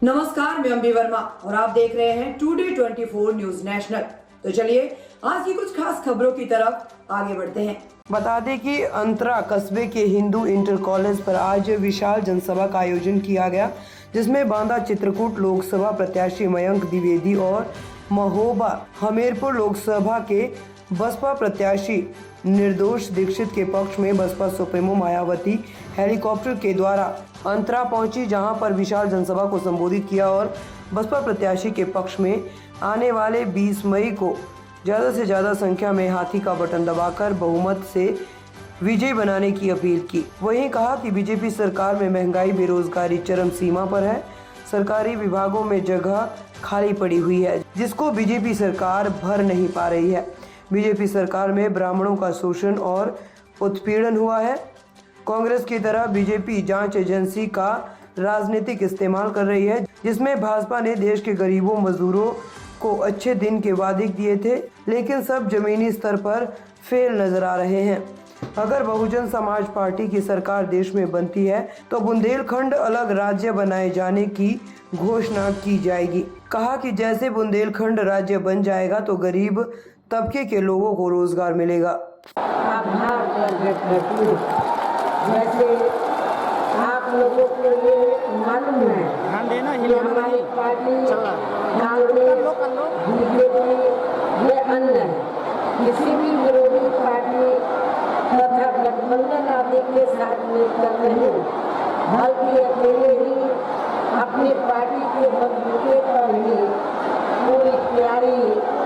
नमस्कार, मैं अंबी वर्मा और आप देख रहे हैं टुडे 24 न्यूज नेशनल। तो चलिए आज की कुछ खास खबरों की तरफ आगे बढ़ते हैं। बता दें कि अंतरा कस्बे के हिंदू इंटर कॉलेज पर आज विशाल जनसभा का आयोजन किया गया, जिसमें बांदा चित्रकूट लोकसभा प्रत्याशी मयंक द्विवेदी और महोबा हमीरपुर लोकसभा के बसपा प्रत्याशी निर्दोष दीक्षित के पक्ष में बसपा सुप्रीमो मायावती हेलीकॉप्टर के द्वारा अंतरा पहुंची, जहां पर विशाल जनसभा को संबोधित किया और बसपा प्रत्याशी के पक्ष में आने वाले 20 मई को ज़्यादा से ज़्यादा संख्या में हाथी का बटन दबाकर बहुमत से विजय बनाने की अपील की। वहीं कहा कि बीजेपी सरकार में महंगाई, बेरोजगारी चरम सीमा पर है, सरकारी विभागों में जगह खाली पड़ी हुई है, जिसको बीजेपी सरकार भर नहीं पा रही है। बीजेपी सरकार में ब्राह्मणों का शोषण और उत्पीड़न हुआ है। कांग्रेस की तरह बीजेपी जांच एजेंसी का राजनीतिक इस्तेमाल कर रही है, जिसमें भाजपा ने देश के गरीबों मजदूरों को अच्छे दिन के वादे दिए थे, लेकिन सब जमीनी स्तर पर फेल नजर आ रहे हैं। अगर बहुजन समाज पार्टी की सरकार देश में बनती है तो बुंदेलखंड अलग राज्य बनाए जाने की घोषणा की जाएगी। कहा कि जैसे बुंदेलखंड राज्य बन जाएगा तो गरीब तबके के लोगों को रोजगार मिलेगा। जैसे आप लोगों को ये मालूम है कि हमारी पार्टी कांग्रेस, बीजेपी ये अन्य है, किसी भी विरोधी पार्टी तथा गठबंधन आदि के साथ मिलकर नहीं, बल्कि अकेले ही अपनी पार्टी के बलबूते पर ही पूरी तैयारी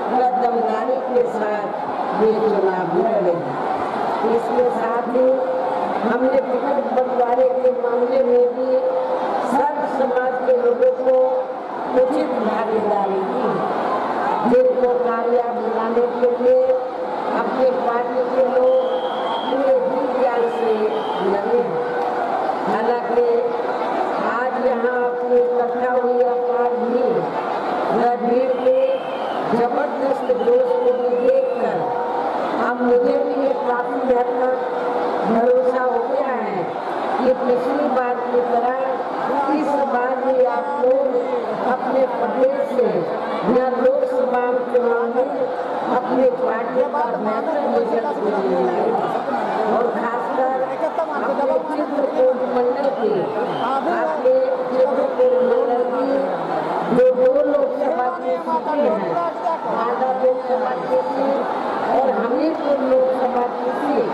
व दमदारी के साथ ये चुनाव लड़ेगी। इसके साथ ही हमने टिकट बंटवारे के मामले में भी सर्व समाज के लोगों को उचित भागीदारी दी, जिनको कामयाब बनाने के लिए अपनी पार्टी के लोग पूरे दिल से लगे। हालांकि आज यहाँ अपनी इकट्ठा हुई अपार भीड़ के जबरदस्त जोश को भी देखकर अब मुझे भी ये काफी हद तक भरोसा हो गया है कि पिछली बार की तरह इस बार भी आप लोग अपने प्रदेश से या लोकसभा चुनाव में अपने पार्टी का बेहतर रिजल्ट मिलेंगे और खासकर अपने चित्रकूट मंडल की जो 2 लोकसभा की सीटें हैं, बांदा लोकसभा की सीट और हमीरपुर लोकसभा की सीट,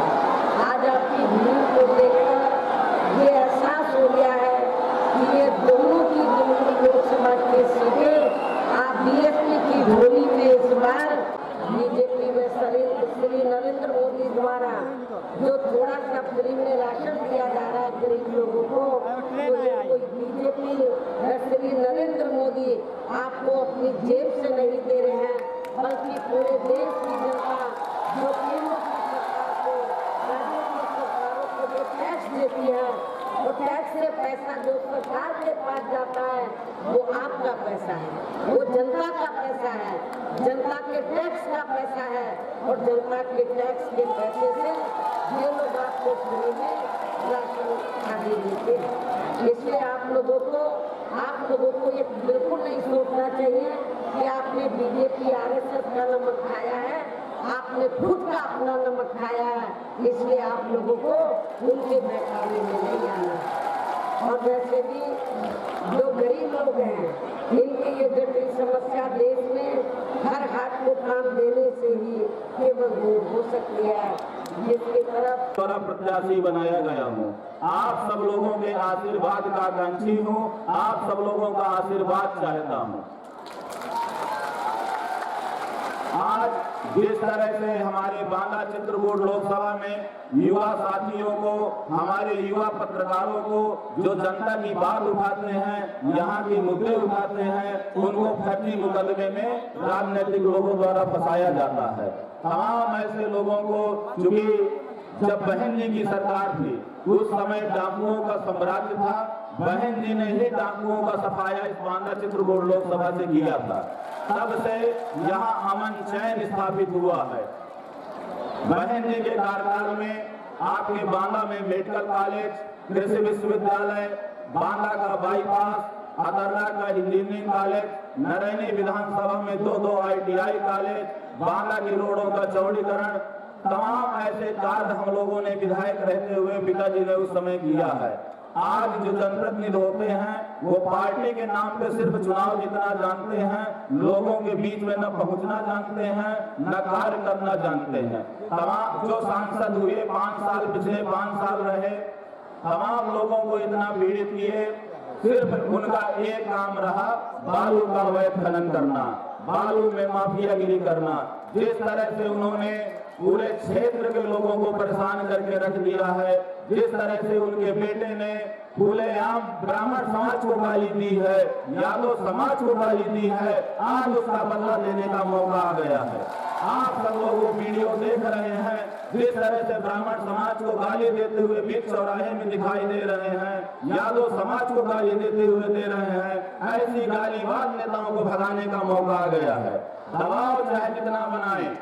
आज आपकी भीड़ को देखकर ये एहसास हो गया है कि ये दोनों लोकसभा की सीटें आप बीएसपी की झोली में इस बार बीजेपी में श्री नरेंद्र मोदी द्वारा जो थोड़ा सा फ्री में राशन दिया जा रहा है गरीब लोगों को, तो बीजेपी श्री नरेंद्र मोदी आपको अपनी जेब से नहीं दे रहे हैं, बल्कि पूरे देश की जनता जो केंद्र जो टैक्स देती है, वो टैक्स से पैसा जो सरकार के पास जाता है वो आपका पैसा है, वो जनता का पैसा है, जनता के टैक्स का पैसा है और जनता के टैक्स के पैसे से ये लोग आपको फ्री में राशन आदि देते हैं। इसलिए आप लोगों को ये बिल्कुल नहीं सोचना चाहिए कि आपने बीजेपी आरएसएस का नमक खाया है, आपने खुद का अपना नमक खाया है, इसलिए आप लोगों को उनके बहकावे में नहीं आना। और वैसे भी जो गरीब लोग हैं, इनकी ये जटिल समस्या देश में हर हाथ को काम देने से ही केवल दूर हो सकती है, जिसकी तरफ प्रत्याशी बनाया गया हूँ। आप सब लोगों के आशीर्वाद का आकांक्षी हूँ, आप सब लोगों का आशीर्वाद चाहता हूँ। आज जिस तरह से हमारे बांदा चित्रकूट लोकसभा में युवा साथियों को, हमारे युवा पत्रकारों को जो जनता की बात उठाते हैं, यहाँ के मुद्दे उठाते हैं, उनको फर्जी मुकदमे में राजनीतिक लोगों द्वारा फंसाया जाता है। तमाम ऐसे लोगों को, चूंकि जब बहन जी की सरकार थी उस समय डाकुओं का साम्राज्य था, बहन जी ने ही डाकुओं का सफाया इस बांदा चित्रकूट लोकसभा से किया था। तब से यहाँ अमन चैन स्थापित हुआ है। बहन जी के कार्यकाल में आपके बांदा में मेडिकल कॉलेज, कृषि विश्वविद्यालय, बांदा का बाईपास, अतर्रा का इंजीनियरिंग कॉलेज, नरैनी विधानसभा में 2 ITI कॉलेज, बांदा की रोडों का चौड़ीकरण, तमाम ऐसे कार्य हम लोगों ने विधायक रहते हुए पिताजी ने उस समय किया है। आज जो जनप्रतिनिधि होते हैं वो पार्टी के नाम पे सिर्फ चुनाव जीतना जानते हैं, लोगों के बीच में न पहुंचना जानते हैं, न कार्य करना जानते हैं। तमाम जो सांसद हुए 5 साल, पिछले 5 साल रहे, तमाम लोगों को इतना पीड़ित किए, सिर्फ उनका एक काम रहा बालू का अवैध खनन करना, बालू में माफियागिरी करना। जिस तरह से उन्होंने पूरे क्षेत्र के लोगों को परेशान करके रख दिया है, जिस तरह से उनके बेटे ने खुलेआम ब्राह्मण समाज को गाली दी है, यादव समाज को गाली दी है, आज उसका बदला लेने का मौका आ गया है। आप सब लोग वो वीडियो देख रहे हैं, जिस तरह से ब्राह्मण समाज को गाली देते हुए बीच चौराहे में दिखाई दे रहे हैं, यादव समाज को गाली देते हुए दे रहे हैं। ऐसी गालीबाज नेताओं को भगाने का मौका आ गया है। दबाव चाहे जितना बनाए,